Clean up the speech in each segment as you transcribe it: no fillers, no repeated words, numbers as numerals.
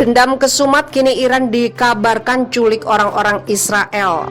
Dendam kesumat, kini Iran dikabarkan culik orang-orang Israel.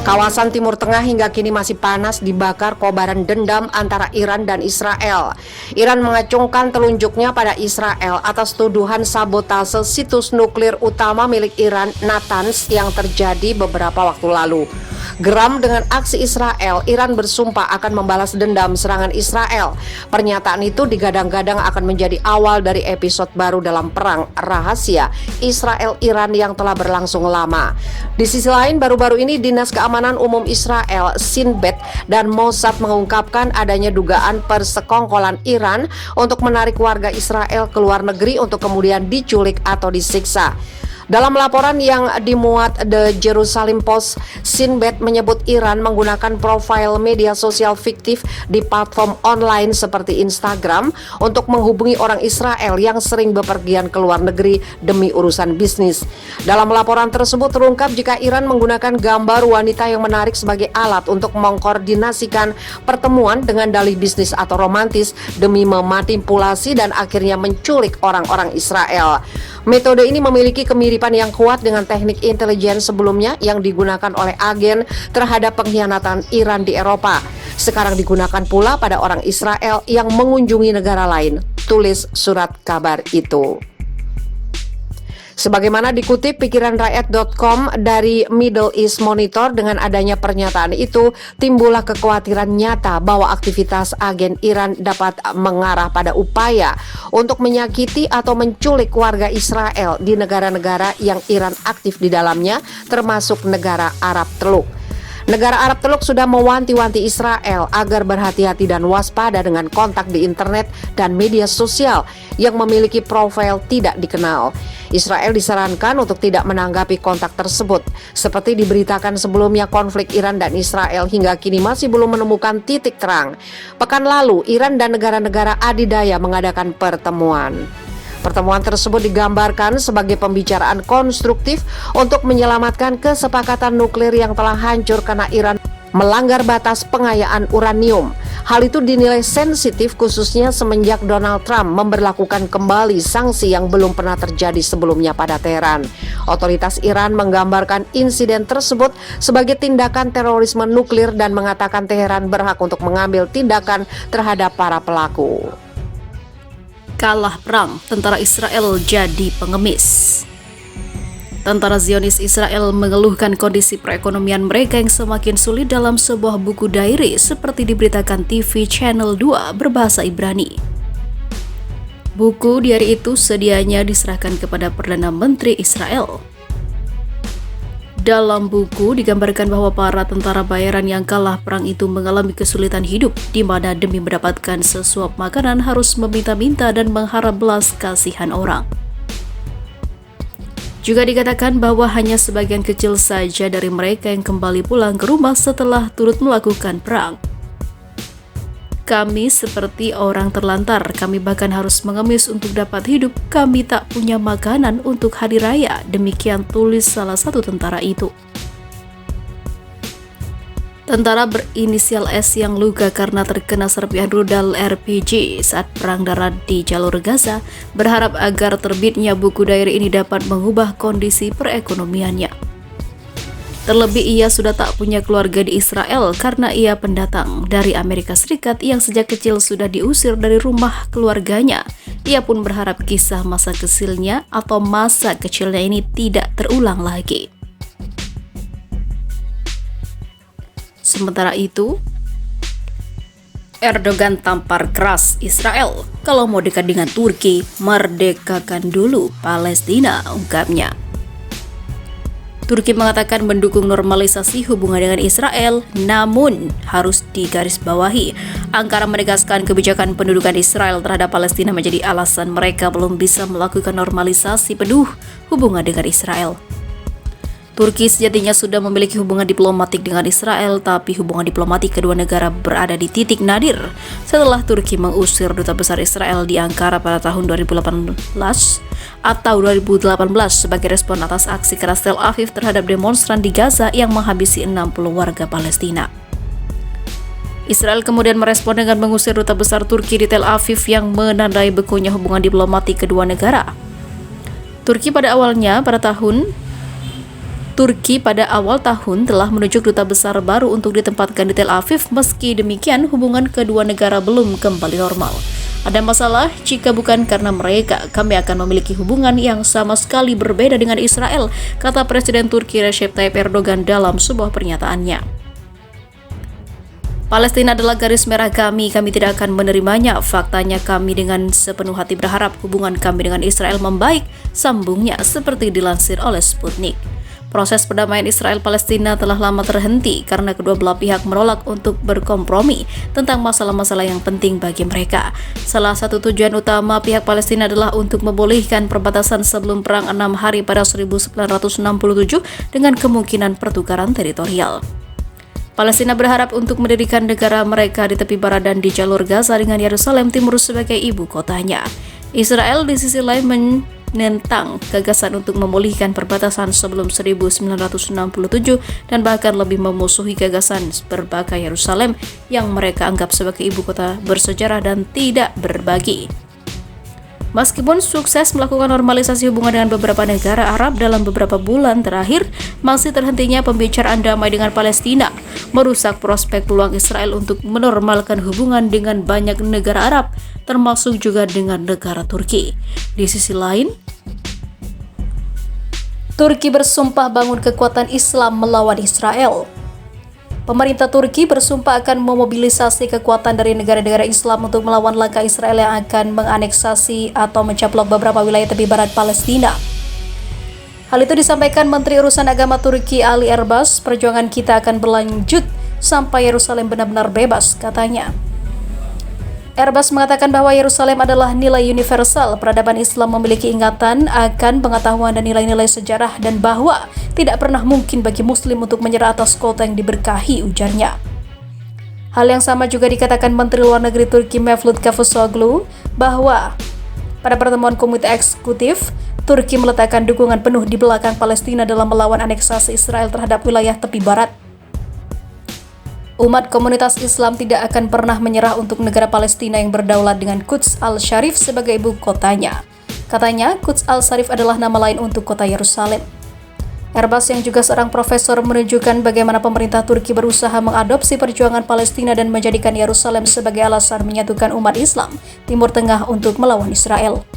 Kawasan Timur Tengah hingga kini masih panas dibakar kobaran dendam antara Iran dan Israel. Iran mengacungkan telunjuknya pada Israel atas tuduhan sabotase situs nuklir utama milik Iran, Natanz, yang terjadi beberapa waktu lalu. Geram dengan aksi Israel, Iran bersumpah akan membalas dendam serangan Israel. Pernyataan itu digadang-gadang akan menjadi awal dari episode baru dalam perang rahasia Israel-Iran yang telah berlangsung lama. Di sisi lain, baru-baru ini Dinas Keamanan Umum Israel, Shin Bet, dan Mossad mengungkapkan adanya dugaan persekongkolan Iran untuk menarik warga Israel ke luar negeri untuk kemudian diculik atau disiksa. Dalam laporan yang dimuat The Jerusalem Post, Shin Bet menyebut Iran menggunakan profil media sosial fiktif di platform online seperti Instagram untuk menghubungi orang Israel yang sering bepergian ke luar negeri demi urusan bisnis. Dalam laporan tersebut terungkap jika Iran menggunakan gambar wanita yang menarik sebagai alat untuk mengkoordinasikan pertemuan dengan dalih bisnis atau romantis demi memanipulasi dan akhirnya menculik orang-orang Israel. Metode ini memiliki kemiripan yang kuat dengan teknik intelijen sebelumnya yang digunakan oleh agen terhadap pengkhianatan Iran di Eropa. Sekarang digunakan pula pada orang Israel yang mengunjungi negara lain, tulis surat kabar itu. Sebagaimana dikutip pikiranrakyat.com dari Middle East Monitor, dengan adanya pernyataan itu timbullah kekhawatiran nyata bahwa aktivitas agen Iran dapat mengarah pada upaya untuk menyakiti atau menculik warga Israel di negara-negara yang Iran aktif di dalamnya, termasuk negara Arab Teluk. Negara Arab Teluk sudah mewanti-wanti Israel agar berhati-hati dan waspada dengan kontak di internet dan media sosial yang memiliki profil tidak dikenal. Israel disarankan untuk tidak menanggapi kontak tersebut. Seperti diberitakan sebelumnya, konflik Iran dan Israel hingga kini masih belum menemukan titik terang. Pekan lalu, Iran dan negara-negara adidaya mengadakan pertemuan. Pertemuan tersebut digambarkan sebagai pembicaraan konstruktif untuk menyelamatkan kesepakatan nuklir yang telah hancur karena Iran melanggar batas pengayaan uranium. Hal itu dinilai sensitif khususnya semenjak Donald Trump memberlakukan kembali sanksi yang belum pernah terjadi sebelumnya pada Teheran. Otoritas Iran menggambarkan insiden tersebut sebagai tindakan terorisme nuklir dan mengatakan Teheran berhak untuk mengambil tindakan terhadap para pelaku. Kalah perang, tentara Israel jadi pengemis. Tentara Zionis Israel mengeluhkan kondisi perekonomian mereka yang semakin sulit dalam sebuah buku diary seperti diberitakan TV Channel 2 berbahasa Ibrani. Buku diary itu sedianya diserahkan kepada Perdana Menteri Israel. Dalam buku digambarkan bahwa para tentara bayaran yang kalah perang itu mengalami kesulitan hidup, di mana demi mendapatkan sesuap makanan harus meminta-minta dan mengharap belas kasihan orang. Juga dikatakan bahwa hanya sebagian kecil saja dari mereka yang kembali pulang ke rumah setelah turut melakukan perang. Kami seperti orang terlantar, kami bahkan harus mengemis untuk dapat hidup, kami tak punya makanan untuk hari raya, demikian tulis salah satu tentara itu. Tentara berinisial S yang luka karena terkena serpihan rudal RPG saat perang darat di jalur Gaza berharap agar terbitnya buku diary ini dapat mengubah kondisi perekonomiannya. Terlebih ia sudah tak punya keluarga di Israel karena ia pendatang dari Amerika Serikat yang sejak kecil sudah diusir dari rumah keluarganya. Ia pun berharap kisah masa kecilnya atau masa kecilnya ini tidak terulang lagi. Sementara itu, Erdogan tampar keras Israel. Kalau mau dekat dengan Turki, merdekakan dulu Palestina, ungkapnya. Turki mengatakan mendukung normalisasi hubungan dengan Israel, namun harus digarisbawahi. Ankara menegaskan kebijakan pendudukan Israel terhadap Palestina menjadi alasan mereka belum bisa melakukan normalisasi penuh hubungan dengan Israel. Turki sejatinya sudah memiliki hubungan diplomatik dengan Israel, tapi hubungan diplomatik kedua negara berada di titik nadir setelah Turki mengusir duta besar Israel di Ankara pada tahun 2018 sebagai respon atas aksi keras Tel Aviv terhadap demonstran di Gaza yang menghabisi 60 warga Palestina. Israel kemudian merespon dengan mengusir duta besar Turki di Tel Aviv yang menandai bekunya hubungan diplomatik kedua negara. Turki pada awal tahun telah menunjuk duta besar baru untuk ditempatkan di Tel Aviv. Meski demikian, hubungan kedua negara belum kembali normal. Ada masalah, jika bukan karena mereka, kami akan memiliki hubungan yang sama sekali berbeda dengan Israel, kata Presiden Turki Recep Tayyip Erdogan dalam sebuah pernyataannya. Palestina adalah garis merah kami tidak akan menerimanya. Faktanya kami dengan sepenuh hati berharap hubungan kami dengan Israel membaik, sambungnya seperti dilansir oleh Sputnik. Proses perdamaian Israel-Palestina telah lama terhenti karena kedua belah pihak menolak untuk berkompromi tentang masalah-masalah yang penting bagi mereka. Salah satu tujuan utama pihak Palestina adalah untuk memulihkan perbatasan sebelum Perang 6 Hari pada 1967 dengan kemungkinan pertukaran teritorial. Palestina berharap untuk mendirikan negara mereka di tepi barat dan di jalur Gaza dengan Yerusalem Timur sebagai ibu kotanya. Israel di sisi lain menentang gagasan untuk memulihkan perbatasan sebelum 1967 dan bahkan lebih memusuhi gagasan berbaka Yerusalem yang mereka anggap sebagai ibu kota bersejarah dan tidak berbagi. Meskipun sukses melakukan normalisasi hubungan dengan beberapa negara Arab dalam beberapa bulan terakhir, masih terhentinya pembicaraan damai dengan Palestina merusak prospek peluang Israel untuk menormalkan hubungan dengan banyak negara Arab, termasuk juga dengan negara Turki. Di sisi lain, Turki bersumpah bangun kekuatan Islam melawan Israel. Pemerintah Turki bersumpah akan memobilisasi kekuatan dari negara-negara Islam untuk melawan langkah Israel yang akan menganeksasi atau mencaplok beberapa wilayah tepi barat Palestina. Hal itu disampaikan Menteri Urusan Agama Turki Ali Erbas. Perjuangan kita akan berlanjut sampai Yerusalem benar-benar bebas, katanya. Erbas mengatakan bahwa Yerusalem adalah nilai universal. Peradaban Islam memiliki ingatan akan pengetahuan dan nilai-nilai sejarah dan bahwa tidak pernah mungkin bagi Muslim untuk menyerah atas kota yang diberkahi, ujarnya. Hal yang sama juga dikatakan Menteri Luar Negeri Turki Mevlut Cavusoglu bahwa pada pertemuan Komite Eksekutif, Turki meletakkan dukungan penuh di belakang Palestina dalam melawan aneksasi Israel terhadap wilayah tepi barat. Umat komunitas Islam tidak akan pernah menyerah untuk negara Palestina yang berdaulat dengan Quds Al-Sharif sebagai ibu kotanya. Katanya, Quds Al-Sharif adalah nama lain untuk kota Yerusalem. Erbas yang juga seorang profesor menunjukkan bagaimana pemerintah Turki berusaha mengadopsi perjuangan Palestina dan menjadikan Yerusalem sebagai alasan menyatukan umat Islam Timur Tengah untuk melawan Israel.